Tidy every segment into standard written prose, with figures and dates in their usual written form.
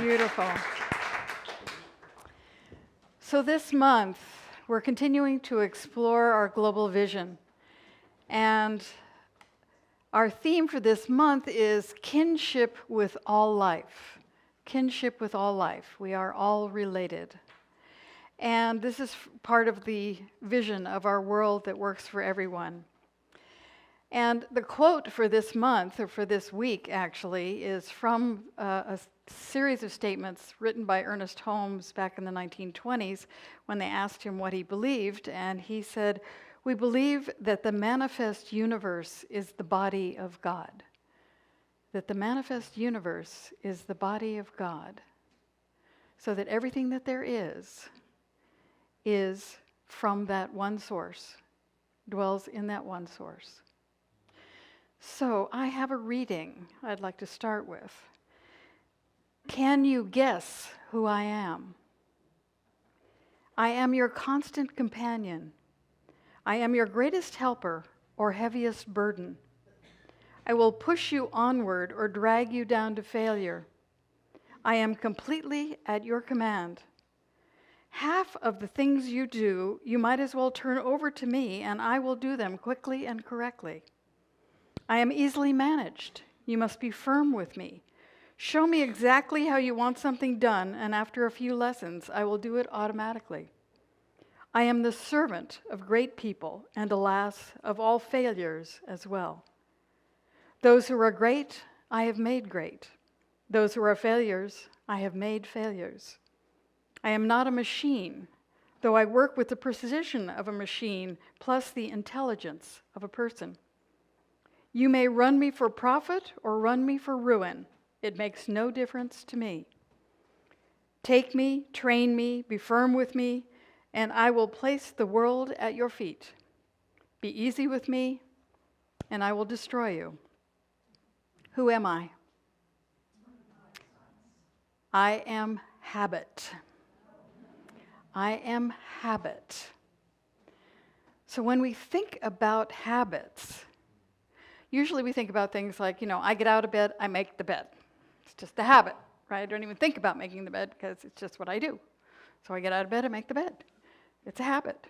Beautiful. So this month, we're continuing to explore our global vision. And our theme for this month is kinship with all life. Kinship with all life. We are all related. And this is part of the vision of our world that works for everyone. And the quote for this month, or for this week actually, is from a series of statements written by Ernest Holmes back in the 1920s when they asked him what he believed. And he said, "We believe that the manifest universe is the body of God." That the manifest universe is the body of God. So that everything that there is from that one source, dwells in that one source. So I have a reading I'd like to start with. Can you guess who I am? I am your constant companion. I am your greatest helper or heaviest burden. I will push you onward or drag you down to failure. I am completely at your command. Half of the things you do, you might as well turn over to me, and I will do them quickly and correctly. I am easily managed. You must be firm with me. Show me exactly how you want something done, and after a few lessons, I will do it automatically. I am the servant of great people, and alas, of all failures as well. Those who are great, I have made great. Those who are failures, I have made failures. I am not a machine, though I work with the precision of a machine plus the intelligence of a person. You may run me for profit or run me for ruin. It makes no difference to me. Take me, train me, be firm with me, and I will place the world at your feet. Be easy with me, and I will destroy you. Who am I? I am habit. I am habit. So when we think about habits, usually we think about things like, I get out of bed, I make the bed. It's just a habit, right? I don't even think about making the bed because it's just what I do. So I get out of bed, I make the bed. It's a habit.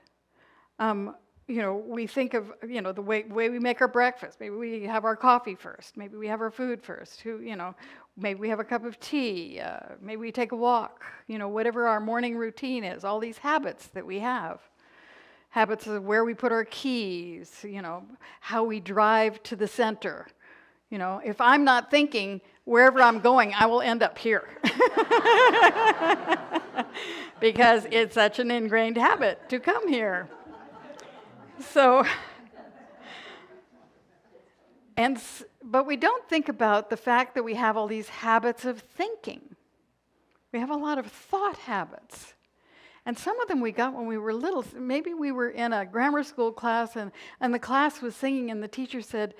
We think of, the way we make our breakfast. Maybe we have our coffee first. Maybe we have our food first. Maybe we have a cup of tea. Maybe we take a walk. Whatever our morning routine is, all these habits that we have. Habits of where we put our keys, how we drive to the center. If I'm not thinking wherever I'm going, I will end up here. Because it's such an ingrained habit to come here. But we don't think about the fact that we have all these habits of thinking. We have a lot of thought habits. And some of them we got when we were little. Maybe we were in a grammar school class and the class was singing and the teacher said,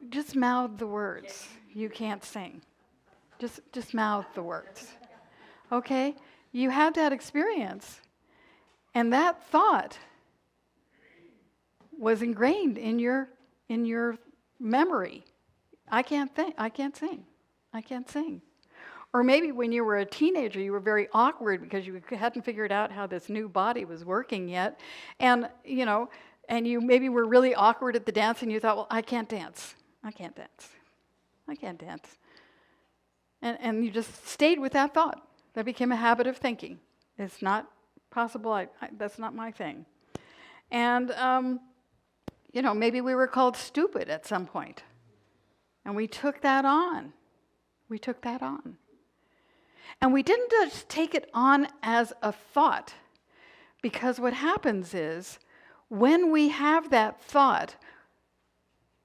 just mouth the words. You can't sing. Just mouth the words. Okay? You had that experience. And that thought was ingrained in your memory. I can't sing. I can't sing. Or maybe when you were a teenager, you were very awkward because you hadn't figured out how this new body was working yet. And you maybe were really awkward at the dance and you thought, well, I can't dance. And you just stayed with that thought. That became a habit of thinking. It's not possible. That's not my thing. And, maybe we were called stupid at some point. And we took that on. And we didn't just take it on as a thought, because what happens is when we have that thought,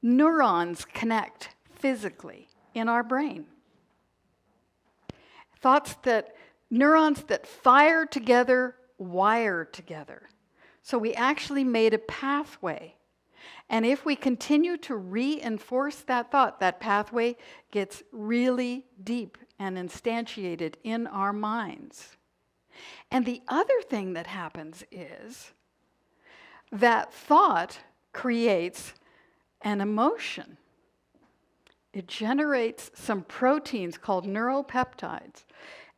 neurons connect physically in our brain. Neurons that fire together, wire together. So we actually made a pathway. And if we continue to reinforce that thought, that pathway gets really deep and instantiated in our minds. And the other thing that happens is that thought creates an emotion. It generates some proteins called neuropeptides.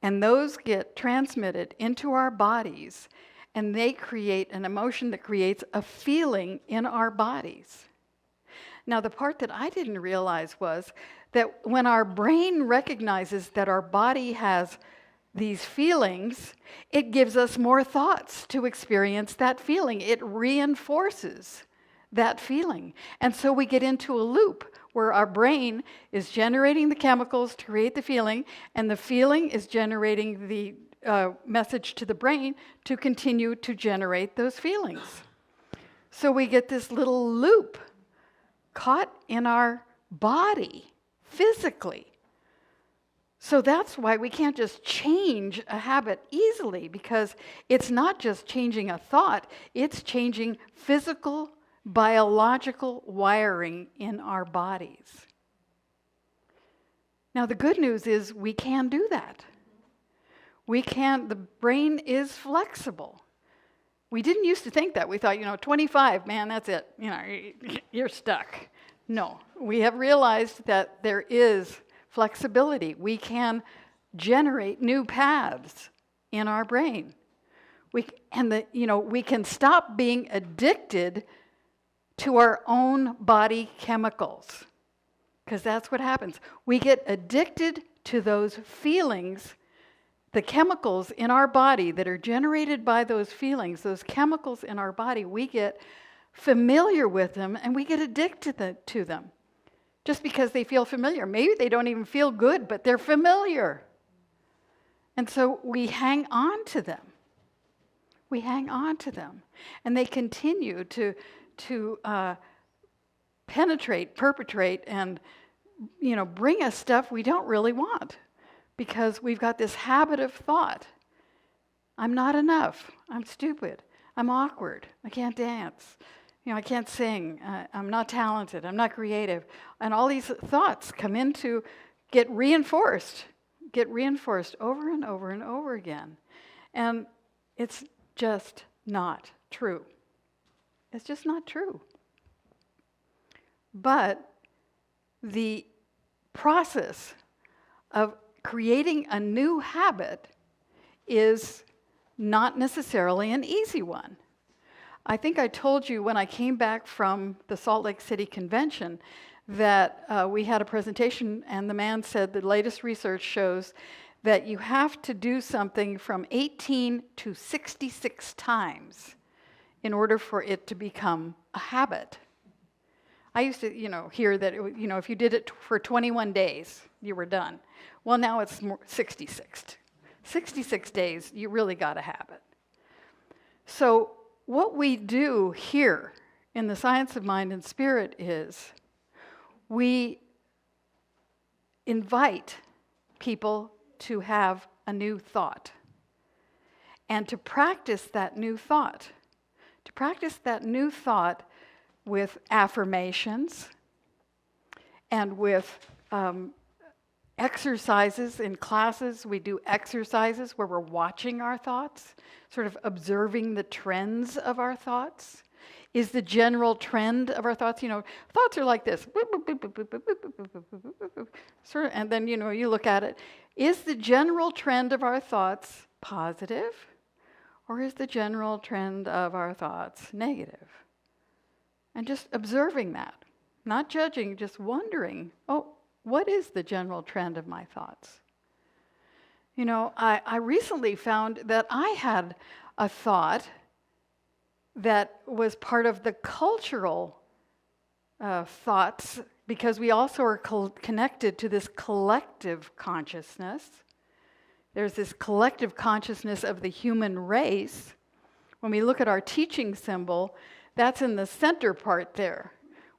And those get transmitted into our bodies, and they create an emotion that creates a feeling in our bodies. Now, the part that I didn't realize was that when our brain recognizes that our body has these feelings, it gives us more thoughts to experience that feeling. It reinforces that feeling. And so we get into a loop where our brain is generating the chemicals to create the feeling, and the feeling is generating the message to the brain to continue to generate those feelings. So we get this little loop caught in our body physically. So that's why we can't just change a habit easily, because it's not just changing a thought, it's changing physical, biological wiring in our bodies. Now, the good news is we can do that. The brain is flexible. We didn't used to think that. We thought, 25, man, that's it. You're stuck. No, we have realized that there is flexibility. We can generate new paths in our brain. We can stop being addicted to our own body chemicals, because that's what happens. We get addicted to those feelings, the chemicals in our body that are generated by those feelings, those chemicals in our body. We get familiar with them and we get addicted to them just because they feel familiar. Maybe they don't even feel good, but they're familiar. And so we hang on to them. We hang on to them. And they continue to penetrate, perpetrate, and bring us stuff we don't really want, because we've got this habit of thought. I'm not enough. I'm stupid. I'm awkward. I can't dance. I can't sing. I'm not talented. I'm not creative. And all these thoughts come in to get reinforced over and over and over again. And it's just not true. It's just not true. But the process of creating a new habit is not necessarily an easy one. I think I told you when I came back from the Salt Lake City convention that we had a presentation, and the man said the latest research shows that you have to do something from 18 to 66 times in order for it to become a habit. I used to, hear that, if you did it for 21 days, you were done. Well, now it's 66. 66 days, you really got a habit. So what we do here in the science of mind and spirit is we invite people to have a new thought and to practice that new thought. To practice that new thought with affirmations and with exercises in classes. We do exercises where we're watching our thoughts, sort of observing the trends of our thoughts. Is the general trend of our thoughts, thoughts are like this. Sort of, and then, you look at it. Is the general trend of our thoughts positive, or is the general trend of our thoughts negative? And just observing that, not judging, just wondering, what is the general trend of my thoughts? I recently found that I had a thought that was part of the cultural thoughts, because we also are connected to this collective consciousness. There's this collective consciousness of the human race. When we look at our teaching symbol, that's in the center part there.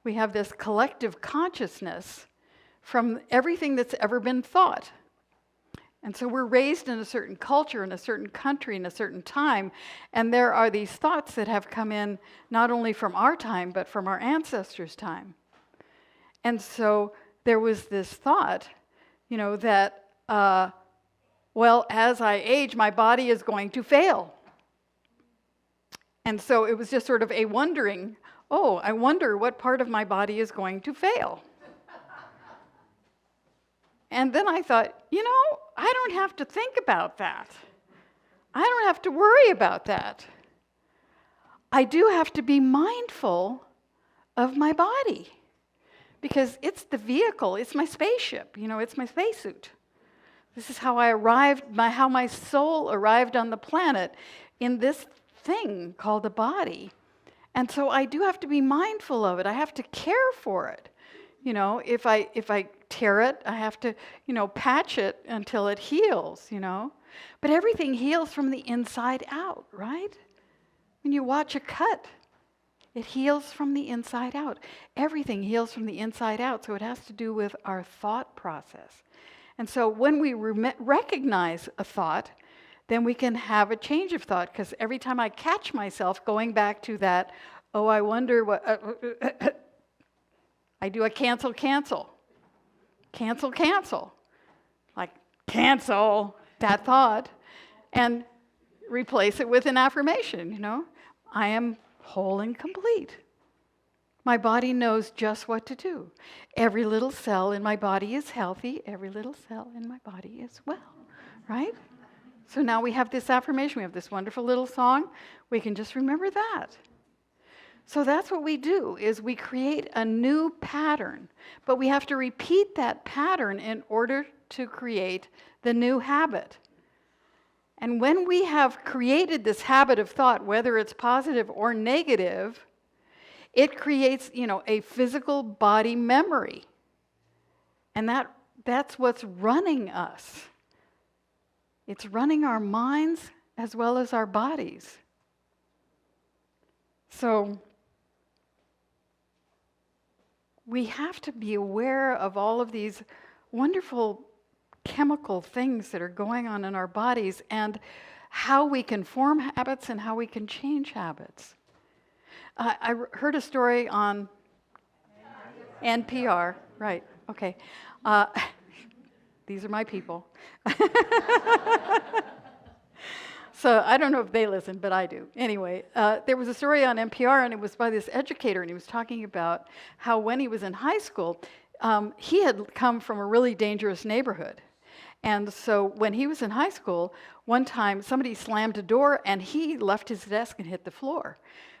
We have this collective consciousness from everything that's ever been thought. And so we're raised in a certain culture, in a certain country, in a certain time, and there are these thoughts that have come in not only from our time, but from our ancestors' time. And so there was this thought, that, as I age, my body is going to fail. And so it was just sort of a wondering, I wonder what part of my body is going to fail. And then I thought, I don't have to think about that. I don't have to worry about that. I do have to be mindful of my body because it's the vehicle, it's my spaceship, it's my spacesuit. This is how how my soul arrived on the planet in this thing called a body. And so I do have to be mindful of it. I have to care for it. If I tear it, I have to, patch it until it heals, But everything heals from the inside out, right? When you watch a cut, it heals from the inside out. Everything heals from the inside out, so it has to do with our thought process. And so when we recognize a thought, then we can have a change of thought, because every time I catch myself going back to that, I wonder what, I do a cancel. Like, cancel that thought, and replace it with an affirmation, I am whole and complete. My body knows just what to do. Every little cell in my body is healthy. Every little cell in my body is well, right? So now we have this affirmation. We have this wonderful little song. We can just remember that. So that's what we do, is we create a new pattern. But we have to repeat that pattern in order to create the new habit. And when we have created this habit of thought, whether it's positive or negative, it creates, a physical body memory. And that's what's running us. It's running our minds as well as our bodies. So we have to be aware of all of these wonderful chemical things that are going on in our bodies and how we can form habits and how we can change habits. I heard a story on NPR. Right, okay. These are my people. So I don't know if they listen, but I do. Anyway, there was a story on NPR, and it was by this educator, and he was talking about how when he was in high school, he had come from a really dangerous neighborhood. And so when he was in high school, one time somebody slammed a door, and he left his desk and hit the floor.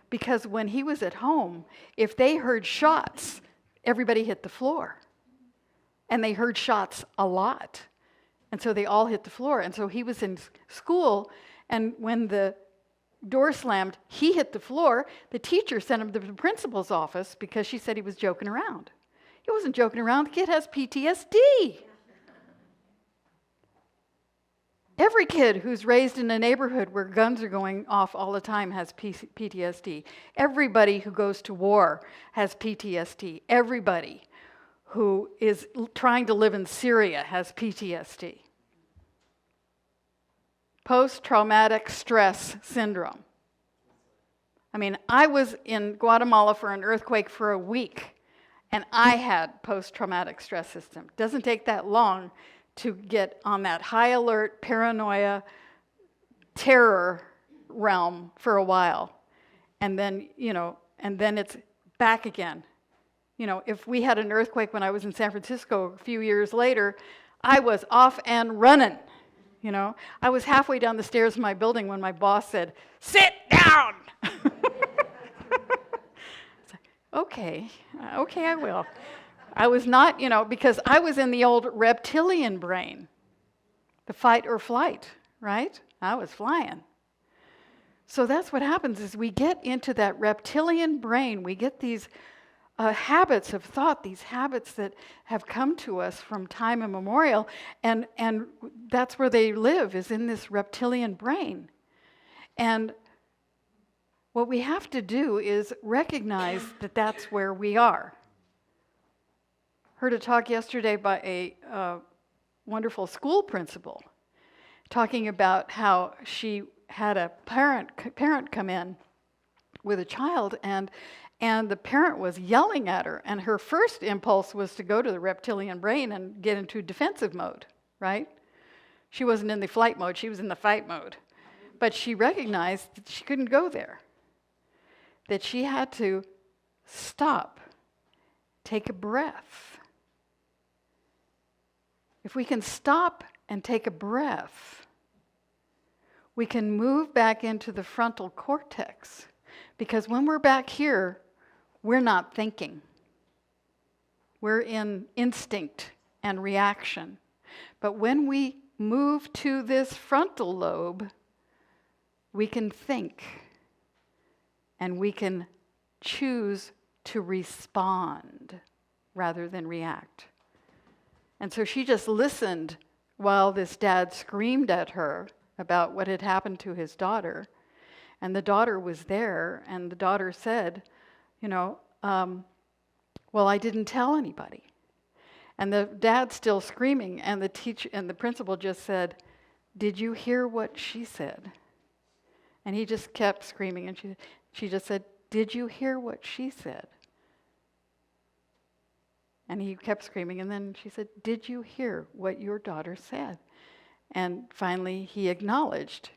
Because when he was at home, if they heard shots, everybody hit the floor. And they heard shots a lot. And so they all hit the floor. And so he was in school, and when the door slammed, he hit the floor. The teacher sent him to the principal's office because she said he was joking around. He wasn't joking around. The kid has PTSD. Every kid who's raised in a neighborhood where guns are going off all the time has PTSD. Everybody who goes to war has PTSD. Everybody who is trying to live in Syria has PTSD. Post-traumatic stress syndrome. I mean, I was in Guatemala for an earthquake for a week, and I had post-traumatic stress system. Doesn't take that long to get on that high alert, paranoia, terror realm for a while. And then, and then it's back again. If we had an earthquake when I was in San Francisco a few years later, I was off and running. I was halfway down the stairs of my building when my boss said, "Sit down!" It's like, okay, I will. I was not, because I was in the old reptilian brain, the fight or flight, right? I was flying. So that's what happens is we get into that reptilian brain. We get these habits of thought, these habits that have come to us from time immemorial, and that's where they live, is in this reptilian brain. And what we have to do is recognize that that's where we are. Heard a talk yesterday by a wonderful school principal talking about how she had a parent come in with a child, and the parent was yelling at her, and her first impulse was to go to the reptilian brain and get into defensive mode, right? She wasn't in the flight mode, she was in the fight mode. But she recognized that she couldn't go there, that she had to stop, take a breath. if we can stop and take a breath, we can move back into the frontal cortex. Because when we're back here, we're not thinking. We're in instinct and reaction. But when we move to this frontal lobe, we can think and we can choose to respond rather than react. And so she just listened while this dad screamed at her about what had happened to his daughter. And the daughter was there, and the daughter said, well, I didn't tell anybody. And the dad's still screaming, and the teacher and the principal just said, did you hear what she said? And he just kept screaming, and she just said, did you hear what she said? And he kept screaming, and then she said, did you hear what your daughter said? And finally, he acknowledged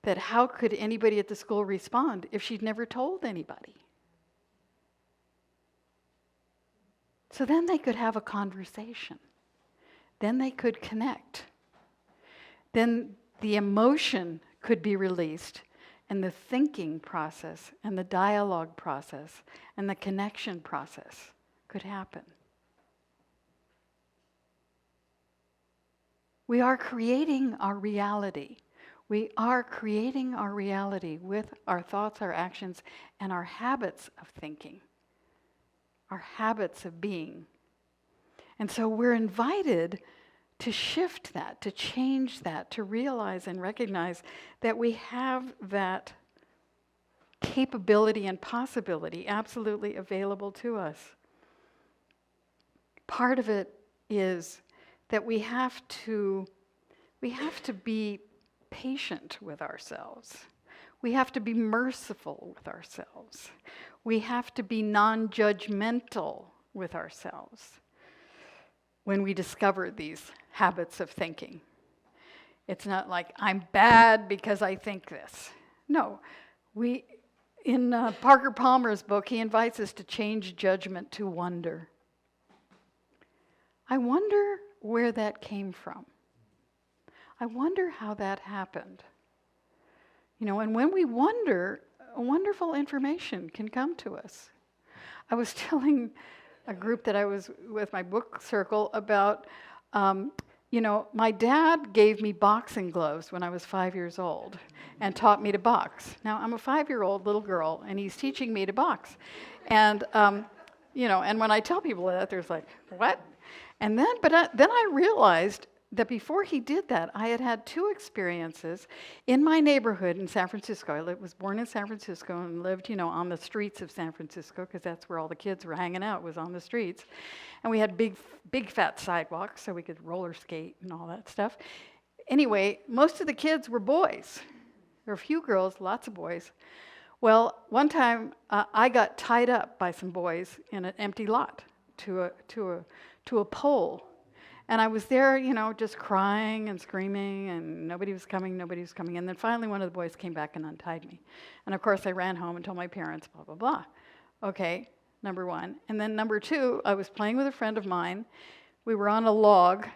that how could anybody at the school respond if she'd never told anybody? So then they could have a conversation. Then they could connect. Then the emotion could be released, and the thinking process, and the dialogue process, and the connection process could happen. We are creating our reality. We are creating our reality with our thoughts, our actions, and our habits of thinking, our habits of being. And so we're invited to shift that, to change that, to realize and recognize that we have that capability and possibility absolutely available to us. Part of it is that we have to be patient with ourselves. We have to be merciful with ourselves. We have to be non-judgmental with ourselves when we discover these habits of thinking. It's not like, I'm bad because I think this. No, in Parker Palmer's book, he invites us to change judgment to wonder. I wonder where that came from. I wonder how that happened. And when we wonder, wonderful information can come to us. I was telling a group that I was with, my book circle, about, my dad gave me boxing gloves when I was 5 years old and taught me to box. Now, I'm a 5-year-old little girl, and he's teaching me to box. And, and when I tell people that, there's like, what? And then I realized that before he did that, I had had 2 experiences in my neighborhood in San Francisco. I was born in San Francisco and lived, on the streets of San Francisco, because that's where all the kids were hanging out, was on the streets. And we had big fat sidewalks, so we could roller skate and all that stuff. Anyway, most of the kids were boys. There were a few girls, lots of boys. Well, one time I got tied up by some boys in an empty lot to a pole. And I was there, just crying and screaming, and nobody was coming. And then finally one of the boys came back and untied me. And of course I ran home and told my parents, blah, blah, blah. Okay, number 1. And then number 2, I was playing with a friend of mine. We were on a log,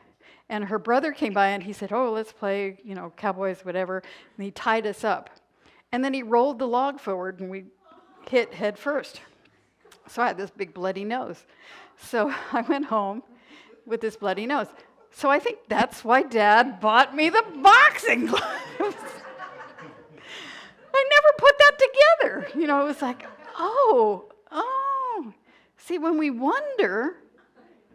and her brother came by and he said, oh, let's play, cowboys, whatever. And he tied us up. And then he rolled the log forward and we hit head first. So I had this big bloody nose. So I went home with this bloody nose. So I think that's why Dad bought me the boxing gloves. I never put that together. It was like, oh. See, when we wonder,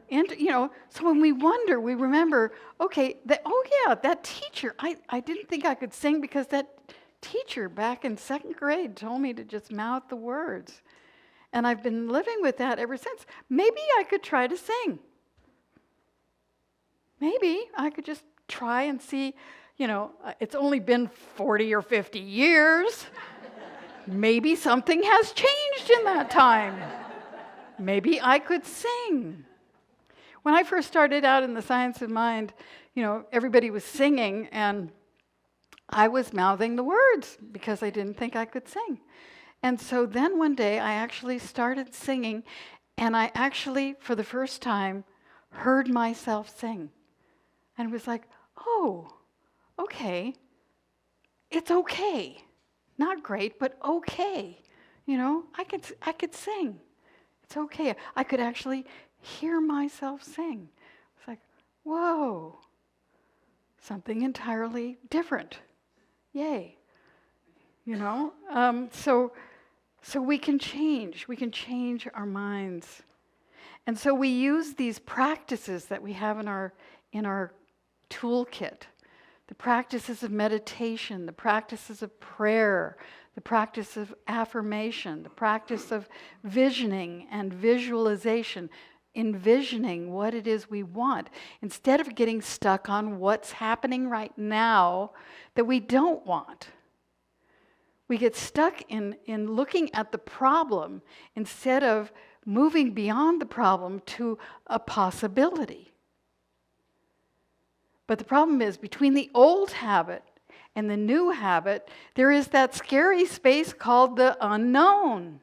so when we wonder, we remember, okay, that teacher, I didn't think I could sing because that teacher back in 2nd grade told me to just mouth the words. And I've been living with that ever since. Maybe I could try to sing. Maybe I could just try and see, it's only been 40 or 50 years. Maybe something has changed in that time. Maybe I could sing. When I first started out in the science of mind, everybody was singing, and I was mouthing the words because I didn't think I could sing. And so then one day I actually started singing, and I actually, for the first time, heard myself sing. And it was like, oh, okay. It's okay. Not great, but okay. I could sing. It's okay. I could actually hear myself sing. It's like, whoa, something entirely different. Yay. So we can change. We can change our minds. And so we use these practices that we have in our toolkit. The practices of meditation, the practices of prayer, the practice of affirmation, the practice of visioning and visualization, envisioning what it is we want, instead of getting stuck on what's happening right now that we don't want. We get stuck in looking at the problem instead of moving beyond the problem to a possibility. But the problem is, between the old habit and the new habit, there is that scary space called the unknown.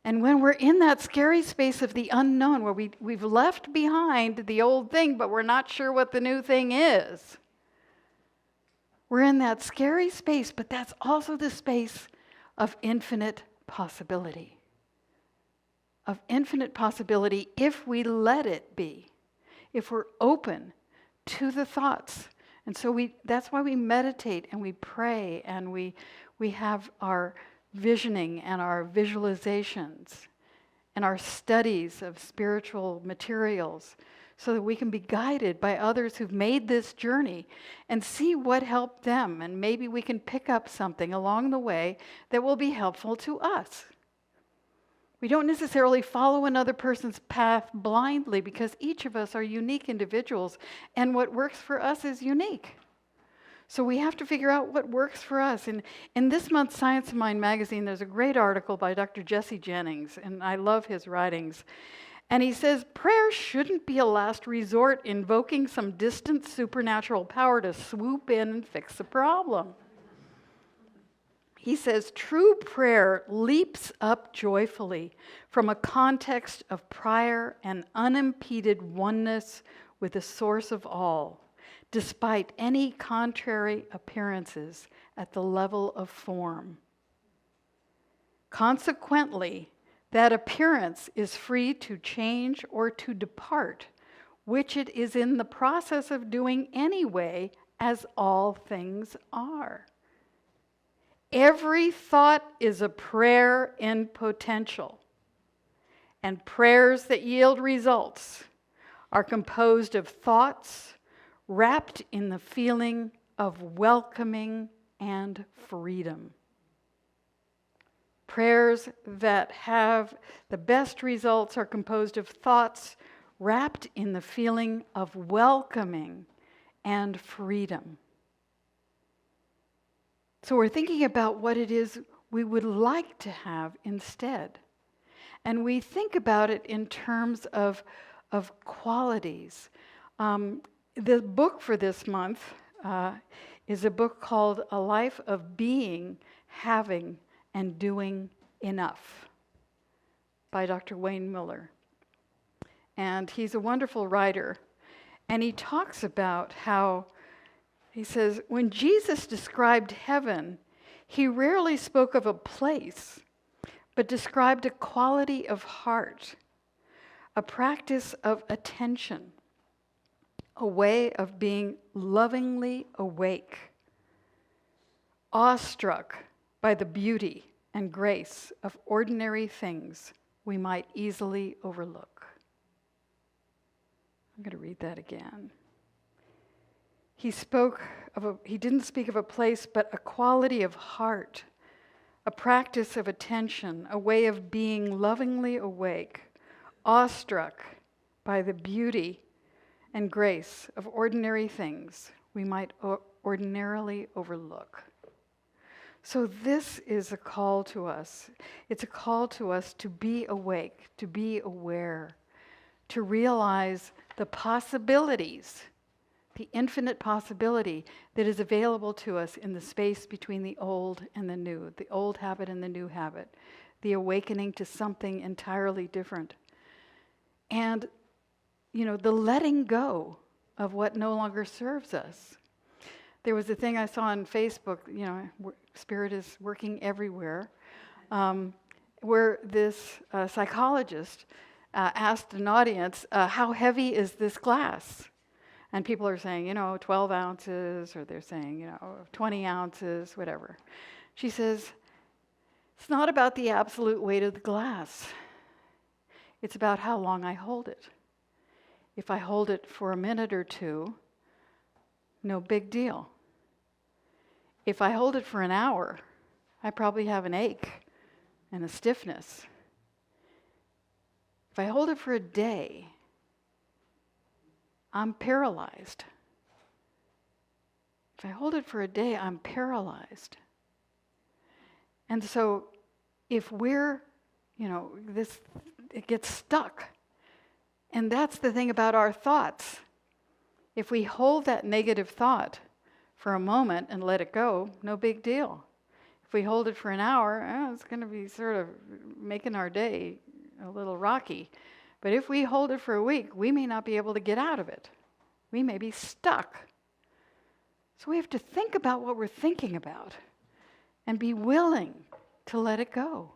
And when we're in that scary space of the unknown, where we've left behind the old thing, but we're not sure what the new thing is, we're in that scary space, but that's also the space of infinite possibility. Of infinite possibility if we let it be, if we're open to the thoughts. And so that's why we meditate and we pray and we have our visioning and our visualizations and our studies of spiritual materials, so that we can be guided by others who've made this journey and see what helped them. And maybe we can pick up something along the way that will be helpful to us. We don't necessarily follow another person's path blindly, because each of us are unique individuals, and what works for us is unique. So we have to figure out what works for us. And in this month's Science of Mind magazine, there's a great article by Dr. Jesse Jennings, and I love his writings. And he says, prayer shouldn't be a last resort invoking some distant supernatural power to swoop in and fix the problem. He says, true prayer leaps up joyfully from a context of prior and unimpeded oneness with the source of all, despite any contrary appearances at the level of form. Consequently, that appearance is free to change or to depart, which it is in the process of doing anyway, as all things are. Every thought is a prayer in potential, and prayers that yield results are composed of thoughts wrapped in the feeling of welcoming and freedom. Prayers that have the best results are composed of thoughts wrapped in the feeling of welcoming and freedom. So we're thinking about what it is we would like to have instead. And we think about it in terms of qualities. The book for this month is a book called A Life of Being, Having, and Doing Enough by Dr. Wayne Miller. And he's a wonderful writer. And he talks about how, he says, when Jesus described heaven, he rarely spoke of a place, but described a quality of heart, a practice of attention, a way of being lovingly awake, awestruck by the beauty and grace of ordinary things we might easily overlook. I'm going to read that again. He didn't speak of a place, but a quality of heart, a practice of attention, a way of being lovingly awake, awestruck by the beauty and grace of ordinary things we might ordinarily overlook. So this is a call to us. It's a call to us to be awake, to be aware, to realize the possibilities, the infinite possibility that is available to us in the space between the old and the new, the old habit and the new habit, the awakening to something entirely different. And, the letting go of what no longer serves us. There was a thing I saw on Facebook, Spirit is working everywhere, where this psychologist asked an audience, how heavy is this glass? And people are saying, 12 ounces, or they're saying, 20 ounces, whatever. She says, it's not about the absolute weight of the glass. It's about how long I hold it. If I hold it for a minute or two, no big deal. If I hold it for an hour, I probably have an ache and a stiffness. If I hold it for a day, I'm paralyzed. If I hold it for a day, I'm paralyzed. And so if we're, it gets stuck. And that's the thing about our thoughts. If we hold that negative thought for a moment and let it go, no big deal. If we hold it for an hour, it's going to be sort of making our day a little rocky. But if we hold it for a week, we may not be able to get out of it. We may be stuck. So we have to think about what we're thinking about and be willing to let it go.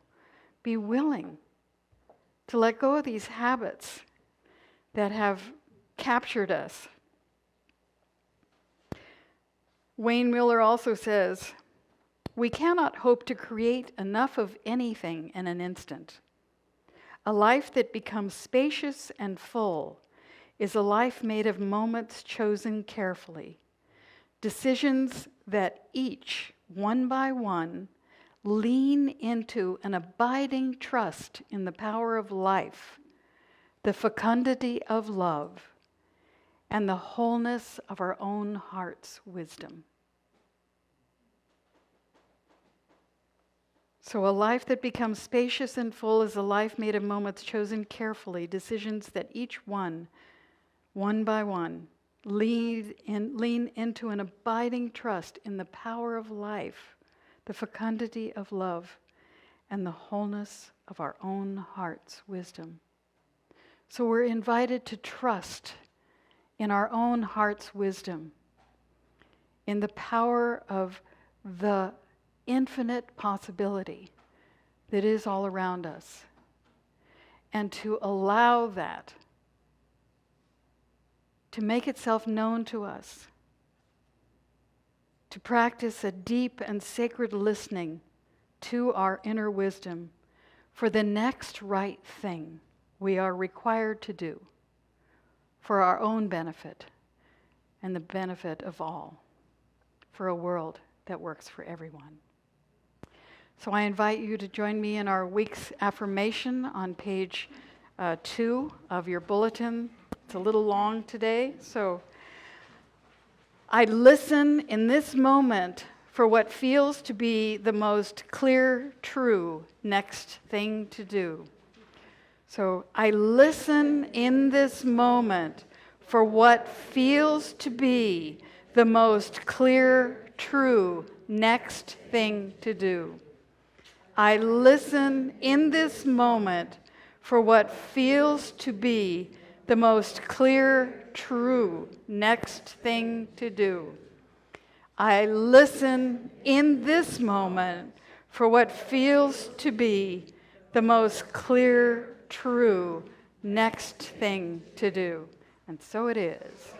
Be willing to let go of these habits that have captured us. Wayne Miller also says, we cannot hope to create enough of anything in an instant. A life that becomes spacious and full is a life made of moments chosen carefully, decisions that each, one by one, lean into an abiding trust in the power of life, the fecundity of love, and the wholeness of our own heart's wisdom. So a life that becomes spacious and full is a life made of moments chosen carefully, decisions that each one by one, lean into an abiding trust in the power of life, the fecundity of love, and the wholeness of our own heart's wisdom. So we're invited to trust in our own heart's wisdom, in the power of the infinite possibility that is all around us, and to allow that to make itself known to us, to practice a deep and sacred listening to our inner wisdom for the next right thing we are required to do for our own benefit and the benefit of all, for a world that works for everyone. So I invite you to join me in our week's affirmation on page 2 of your bulletin. It's a little long today, so I listen in this moment for what feels to be the most clear, true next thing to do. So I listen in this moment for what feels to be the most clear, true next thing to do. I listen in this moment for what feels to be the most clear, true next thing to do. I listen in this moment for what feels to be the most clear, true next thing to do. And so it is.